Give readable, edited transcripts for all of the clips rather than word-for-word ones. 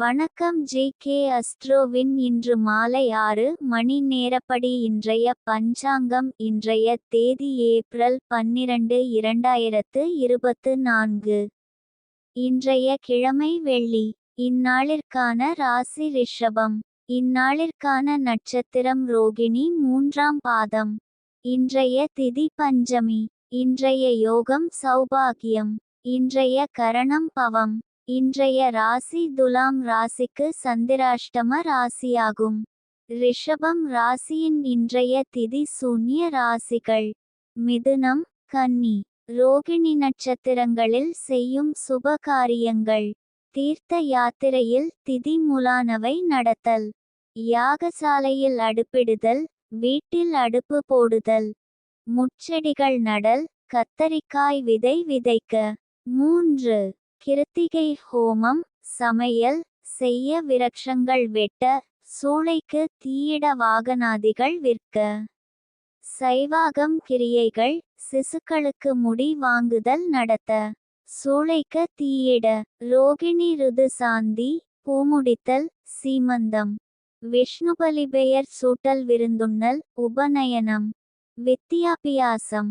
வணக்கம் ஜே.கே. அஸ்ட்ரோவின் இன்று மாலை 6 மணி நேரப்படி இன்றைய பஞ்சாங்கம். இன்றைய தேதி ஏப்ரல் 12 2024. இன்றைய கிழமை வெள்ளி. இந்நாளிற்கான ராசி ரிஷபம். இந்நாளிற்கான நட்சத்திரம் ரோகிணி 3ஆம் பாதம். இன்றைய திதி பஞ்சமி. இன்றைய யோகம் சௌபாகியம். இன்றைய கரணம் பவம். இன்றைய ராசி துலாம் ராசிக்கு சந்திராஷ்டம ராசியாகும். ரிஷபம் ராசியின் இன்றைய திதி சூன்ய ராசிகள்: மிதுனம், கன்னி. ரோகிணி நட்சத்திரங்களில் செய்யும் சுப காரியங்கள்: தீர்த்த யாத்திரையில் திதி முலானவை நடத்தல், யாகசாலையில் அடுப்பிடுதல், வீட்டில் அடுப்பு போடுதல், முட்செடிகள் நடல், கத்தரிக்காய் விதை விதைக்க. 3. கிருத்திகை ஹோமம், சமையல் செய்ய, விரக்ஷங்கள் வெட்ட, சூளைக்கு தீயிட, வாகனாதிகள் விற்க. சைவாகம் கிரியைகள்: சிசுக்களுக்கு முடி வாங்குதல் நடத்த, சூளைக்க தீயிட. ரோகிணி ருது சாந்தி, பூமுடித்தல், சீமந்தம், விஷ்ணுபலி பெயர் சூட்டல், விருந்துண்ணல், உபநயனம், வித்தியாபியாசம்,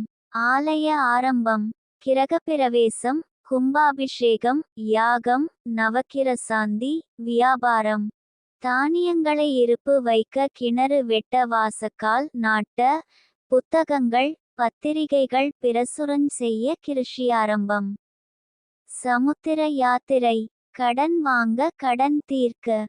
ஆலய ஆரம்பம், கிரகப்பிரவேசம், கும்பாபிஷேகம், யாகம், நவக்கிர சாந்தி, வியாபாரம், தானியங்களை இருப்பு வைக்க, கிணறு வெட்ட, வாசக்கால் நாட்ட, புத்தகங்கள் பத்திரிகைகள் பிரசுரம் செய்ய, கிருஷி ஆரம்பம். சமுத்திர யாத்திரை: கடன் வாங்க, கடன் தீர்க்க.